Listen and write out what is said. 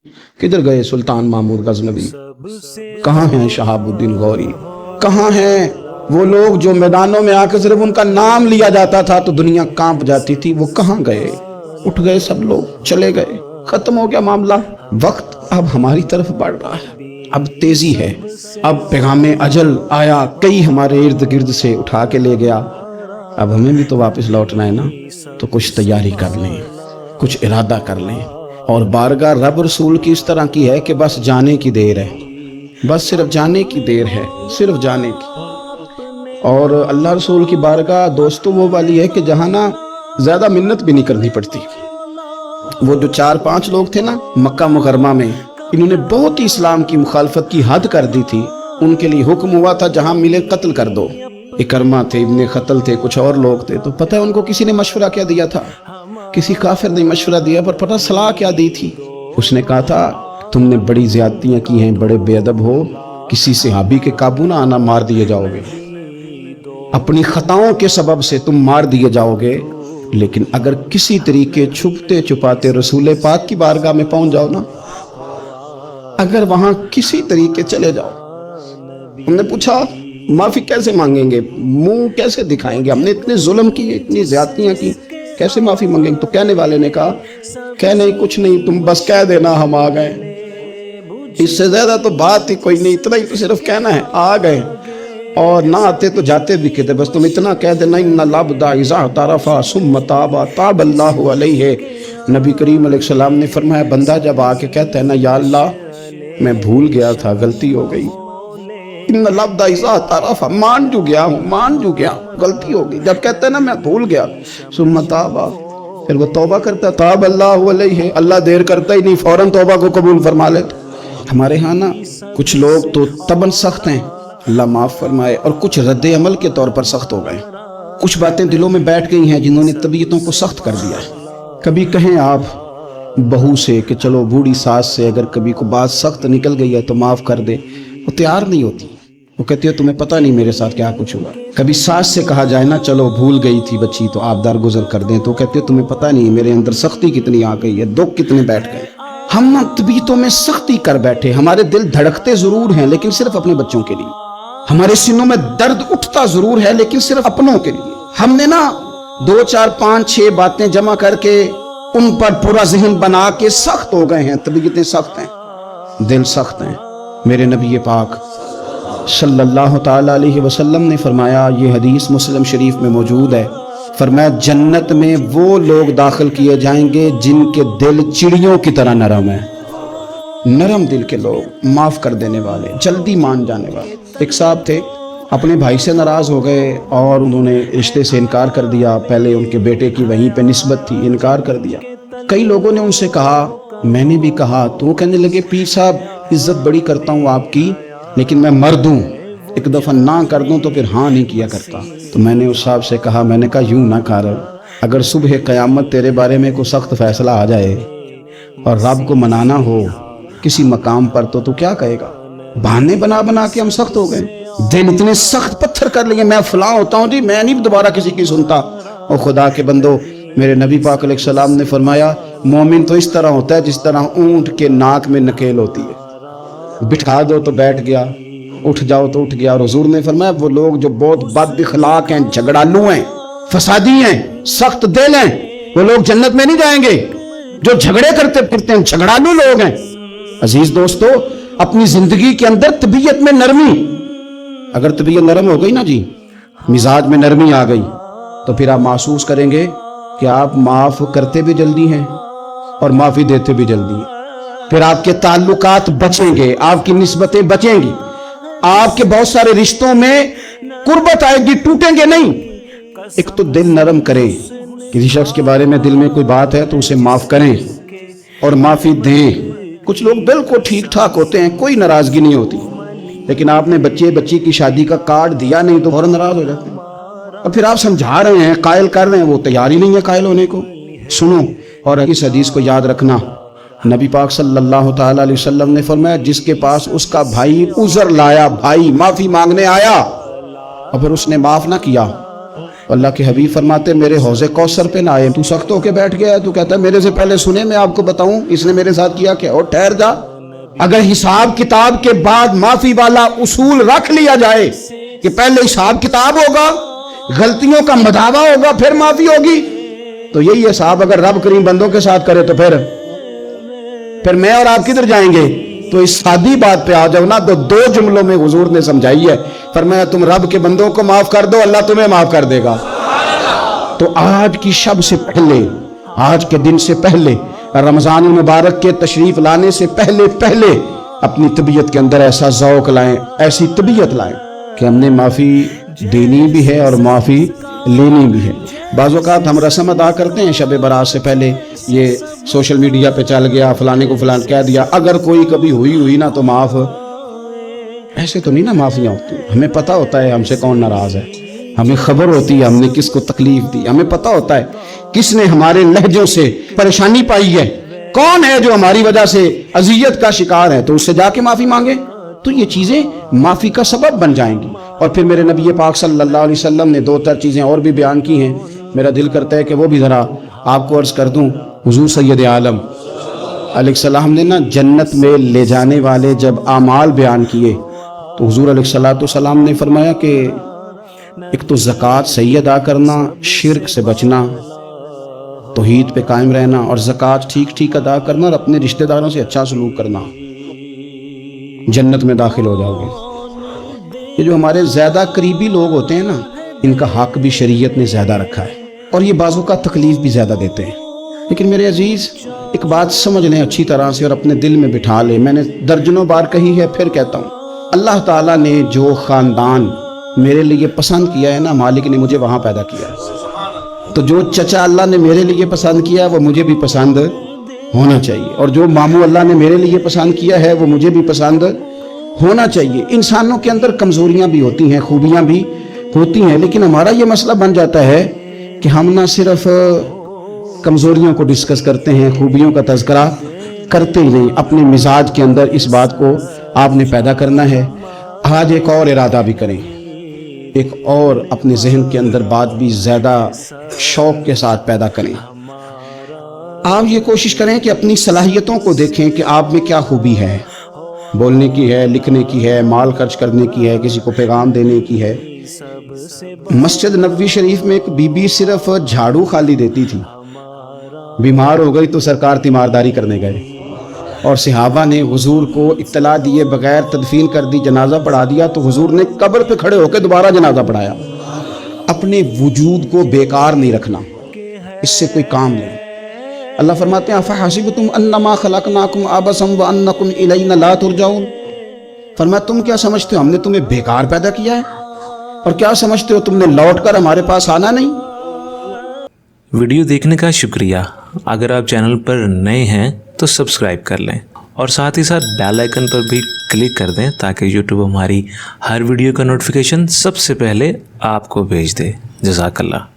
किधर गए सुल्तान महमूद गजनवी, कहाँ हैं शहाबुद्दीन गौरी, कहाँ हैं वो लोग जो मैदानों में आकर सिर्फ उनका नाम लिया जाता था तो दुनिया कांप जाती थी, वो कहाँ गए? उठ गए सब लोग, चले गए, खत्म हो गया मामला। वक्त अब हमारी तरफ बढ़ रहा है, अब तेजी है, अब पैगाम अजल आया, कई हमारे इर्द गिर्द से उठा के ले गया। अब हमें भी तो वापस लौटना है ना, तो कुछ तैयारी कर लें, कुछ इरादा कर लें। और बारगाह रब रसूल की इस तरह की है कि बस जाने की देर है, बस सिर्फ जाने की देर है, सिर्फ जाने की। और अल्लाह रसूल की बारगाह दोस्तों वो वाली है कि जहाँ ना ज़्यादा मिन्नत भी नहीं करनी पड़ती। वो जो 4-5 लोग थे ना मक्का मुकरमा में, इन्होंने बहुत ही इस्लाम की मुखालफत की हद कर दी थी, उनके लिए हुक्म हुआ था जहाँ मिले कत्ल कर दो। इकरमा थे, इब्ने खतल थे, कुछ और लोग थे। तो पता है उनको किसी ने मशवरा क्या दिया था? किसी काफिर ने मशवरा दिया, पर पता सलाह क्या दी थी? उसने कहा था तुमने बड़ी ज्यादतियां की हैं, बड़े बेअदब हो, किसी सहाबी के काबू ना आना, मार दिए जाओगे, अपनी खताओं के सबब से तुम मार दिए जाओगे। लेकिन अगर किसी तरीके छुपते छुपाते रसूल पाक की बारगाह में पहुंच जाओ ना, अगर वहां किसी तरीके चले जाओ, हमने पूछा माफी कैसे मांगेंगे, मुंह कैसे दिखाएंगे, हमने इतने जुल्म किए, इतनी ज्यादतियां की, कैसे माफी मांगेंगे? तो कहने वाले ने कहा कह नहीं, कुछ नहीं, तुम बस कह देना हम आ गए, इससे ज्यादा तो बात ही कोई नहीं, इतना ही तो सिर्फ कहना है आ गए, और ना आते तो जाते भी कहते, बस तुम इतना कह देना इन्ना लब्दा इज़ा तारफा सुम्मा ताबा ताबल्लाहु अलैहि। नबी करीम अलैहिस्सलाम ने फरमाया बंदा जब आके कहता है ना या अल्लाह मैं भूल गया था, गलती हो गई, इन्ना लब्दा इज़ा तारफा, मान जू गया हूँ, मान जू गया, गलती हो गई, जब कहता है ना मैं भूल गया, सुम्मा ताबा, फिर वो तौबा करता, ताबल्लाहु अलैहि, अल्लाह देर करता ही नहीं, फौरन तौबा को कबूल फरमा लेता। हमारे यहाँ ना कुछ लोग तो तबन सख्त हैं, अल्लाह माफ़ फरमाए, और कुछ रद्द अमल के तौर पर सख्त हो गए। कुछ बातें दिलों में बैठ गई हैं जिन्होंने तबीयतों को सख्त कर दिया है। कभी कहें आप बहू से कि चलो बूढ़ी सास से अगर कभी को बात सख्त निकल गई है तो माफ़ कर दे, वो तैयार नहीं होती, वो कहती है तुम्हें पता नहीं मेरे साथ क्या कुछ हुआ। कभी सास से कहा जाए ना चलो भूल गई थी बच्ची तो आप दरगुजर कर दें, तो कहती है तुम्हें पता नहीं मेरे अंदर सख्ती कितनी आ गई है, दुख कितने बैठ गए। हम ना तबीयतों में सख्ती कर बैठे, हमारे दिल धड़कते जरूर हैं लेकिन सिर्फ अपने बच्चों के लिए, हमारे सीनों में दर्द उठता जरूर है लेकिन सिर्फ अपनों के लिए। हमने ना 2, 4, 5, 6 बातें जमा करके उन पर पूरा जहन बना के सख्त हो गए हैं, तबीयतें सख्त हैं, दिल सख्त हैं। मेरे नबी पाक सल्लल्लाहु ताला अलैहि वसल्लम ने फरमाया, ये हदीस मुस्लिम शरीफ में मौजूद है, फरमाया जन्नत में वो लोग दाखिल किए जाएंगे जिनके दिल चिड़ियों की तरह नरम है, नरम दिल के लोग, माफ कर देने वाले, जल्दी मान जाने वाले। एक साहब थे, अपने भाई से नाराज हो गए और उन्होंने रिश्ते से इनकार कर दिया, पहले उनके बेटे की वहीं पे निस्बत थी, इनकार कर दिया। कई लोगों ने उनसे कहा, मैंने भी कहा, तो वो कहने लगे पीर साहब इज्जत बड़ी करता हूँ आपकी, लेकिन मैं मर्द हूँ, एक दफ़ा ना कर दूँ तो फिर हाँ नहीं किया करता। तो मैंने उस साहब से कहा, मैंने कहा यूँ ना कर, अगर सुबह क़यामत तेरे बारे में कोई सख्त फैसला आ जाए और रब को मनाना हो किसी मकाम पर तो तू क्या कहेगा? बहाने बना बना के हम सख्त हो गए, दिल इतने सख्त पत्थर कर लिए, मैं फलां होता हूँ जी, मैं नहीं दोबारा किसी की सुनता। और खुदा के बंदो, मेरे नबी पाक अलैहिस्सलाम ने फरमाया मोमिन तो इस तरह होता है जिस तरह ऊंट के नाक में नकेल होती है, बिठा दो तो बैठ गया, उठ जाओ तो उठ गया। और हुजूर ने फरमाया वो लोग जो बहुत बद इखलाक हैं, झगड़ालू हैं, फसादी हैं, सख्त दिल हैं, वो लोग जन्नत में नहीं जाएंगे। जो झगड़े करते फिरते हैं, झगड़ालू लोग हैं। अजीज दोस्तों, अपनी जिंदगी के अंदर तबीयत में नरमी, अगर तबीयत नरम हो गई ना जी, मिजाज में नरमी आ गई, तो फिर आप महसूस करेंगे कि आप माफ करते भी जल्दी हैं और माफी देते भी जल्दी हैं। फिर आपके ताल्लुकात बचेंगे, आपकी निस्बतें बचेंगी, आपके बहुत सारे रिश्तों में कुर्बत आएगी, टूटेंगे नहीं। एक तो दिल नरम करें, किसी शख्स के बारे में दिल में कोई बात है तो उसे माफ करें और माफी दें। कुछ लोग बिल्कुल ठीक ठाक होते हैं, कोई नाराजगी नहीं होती, लेकिन आपने बच्ची की शादी का कार्ड दिया नहीं तो फौरन नाराज हो जाते हैं। और फिर आप समझा रहे हैं, कायल कर रहे हैं, वो तैयार ही नहीं है कायल होने को। सुनो और इस हदीस को याद रखना, नबी पाक सल्लल्लाहु ताला अलैहि वसल्लम ने फरमाया जिसके पास उसका भाई उज़र लाया, भाई माफी मांगने आया और फिर उसने माफ ना किया, اللہ کے حبیب فرماتے میرے حوض کوثر پہ نہ آئے، تو سخت ہو کے بیٹھ گیا ہے، تو کہتا ہے میرے سے پہلے سنے میں آپ کو بتاؤں اس نے میرے ساتھ کیا کیا، اور ٹھہر جا۔ اگر حساب کتاب کے بعد معافی والا اصول رکھ لیا جائے کہ پہلے حساب کتاب ہوگا، غلطیوں کا مداوع ہوگا، پھر معافی ہوگی، تو یہی حساب اگر رب کریم بندوں کے ساتھ کرے تو پھر میں اور آپ کدھر جائیں گے؟ تو اس سادی بات پہ آ جاؤ نا، تو دو جملوں میں حضور نے سمجھائی ہے، فرمایا تم رب کے بندوں کو معاف کر دو، اللہ تمہیں معاف کر دے گا۔ تو آج کی شب سے پہلے، آج کے دن سے پہلے، رمضان المبارک کے تشریف لانے سے پہلے اپنی طبیعت کے اندر ایسا ذوق لائیں، ایسی طبیعت لائیں کہ ہم نے معافی دینی بھی ہے اور معافی لینی بھی ہے۔ بعض اوقات ہم رسم ادا کرتے ہیں شب برات سے پہلے، یہ سوشل میڈیا پہ چل گیا، فلانے کو فلان کہہ دیا، اگر کوئی کبھی ہوئی نا تو معاف، ایسے تو نہیں نا معافیاں ہوتی۔ ہمیں پتہ ہوتا ہے ہم سے کون ناراض ہے، ہمیں خبر ہوتی ہے ہم نے کس کو تکلیف دی، ہمیں پتہ ہوتا ہے کس نے ہمارے لہجوں سے پریشانی پائی ہے، کون ہے جو ہماری وجہ سے اذیت کا شکار ہے، تو اس سے جا کے معافی مانگے، تو یہ چیزیں معافی کا سبب بن جائیں گی۔ اور پھر میرے نبی پاک صلی اللہ علیہ وسلم نے 2-4 چیزیں اور بھی بیان کی ہیں، میرا دل کرتا ہے کہ وہ بھی ذرا آپ کو عرض کر دوں۔ حضور سید عالم علیہ السلام نے نا جنت میں لے جانے والے جب اعمال بیان کیے تو حضور علیہ السلام نے فرمایا کہ ایک تو زکوٰۃ صحیح ادا کرنا، شرک سے بچنا، توحید پہ قائم رہنا، اور زکوٰۃ ٹھیک ادا کرنا، اور اپنے رشتہ داروں سے اچھا سلوک کرنا، جنت میں داخل ہو جاؤ گے۔ یہ جو ہمارے زیادہ قریبی لوگ ہوتے ہیں نا، ان کا حق بھی شریعت نے زیادہ رکھا ہے، اور یہ بعضوں کا تکلیف بھی زیادہ دیتے ہیں۔ لیکن میرے عزیز ایک بات سمجھ لیں اچھی طرح سے اور اپنے دل میں بٹھا لیں، میں نے درجنوں بار کہی ہے، پھر کہتا ہوں، اللہ تعالیٰ نے جو خاندان میرے لیے پسند کیا ہے نا، مالک نے مجھے وہاں پیدا کیا ہے، تو جو چچا اللہ نے میرے لیے پسند کیا ہے وہ مجھے بھی پسند ہونا چاہیے، اور جو ماموں اللہ نے میرے لیے پسند کیا ہے وہ مجھے بھی پسند ہونا چاہیے۔ انسانوں کے اندر کمزوریاں بھی ہوتی ہیں، خوبیاں بھی ہوتی ہیں، لیکن ہمارا یہ مسئلہ بن جاتا ہے کہ ہم نہ صرف کمزوریوں کو ڈسکس کرتے ہیں، خوبیوں کا تذکرہ کرتے ہی نہیں، اپنے مزاج کے اندر اس بات کو آپ نے پیدا کرنا ہے۔ آج ایک اور ارادہ بھی کریں، ایک اور اپنے ذہن کے اندر بات بھی زیادہ شوق کے ساتھ پیدا کریں۔ آپ یہ کوشش کریں کہ اپنی صلاحیتوں کو دیکھیں کہ آپ میں کیا خوبی ہے، بولنے کی ہے، لکھنے کی ہے، مال خرچ کرنے کی ہے، کسی کو پیغام دینے کی ہے۔ مسجد نبوی شریف میں ایک بی بی صرف جھاڑو خالی دیتی تھی، بیمار ہو گئی تو سرکار تیمارداری کرنے گئے، اور صحابہ نے حضور کو اطلاع دیے بغیر تدفین کر دی، جنازہ پڑھا دیا، تو حضور نے قبر پہ کھڑے ہو کے دوبارہ جنازہ پڑھایا۔ اپنے وجود کو بیکار نہیں رکھنا، اس سے کوئی کام نہیں۔ اللہ فرماتے ہیں افحسبتم انما خلقناکم عبثا وانکم الینا لا ترجعون، فرمایا تم کیا سمجھتے ہو ہم نے تمہیں بیکار پیدا کیا ہے، اور کیا سمجھتے ہو تم نے لوٹ کر ہمارے پاس آنا نہیں؟ ویڈیو دیکھنے کا شکریہ۔ اگر آپ چینل پر نئے ہیں تو سبسکرائب کر لیں، اور ساتھ ہی ساتھ بیل آئیکن پر بھی کلک کر دیں تاکہ یوٹیوب ہماری ہر ویڈیو کا نوٹیفیکیشن سب سے پہلے آپ کو بھیج دے۔ جزاک اللہ۔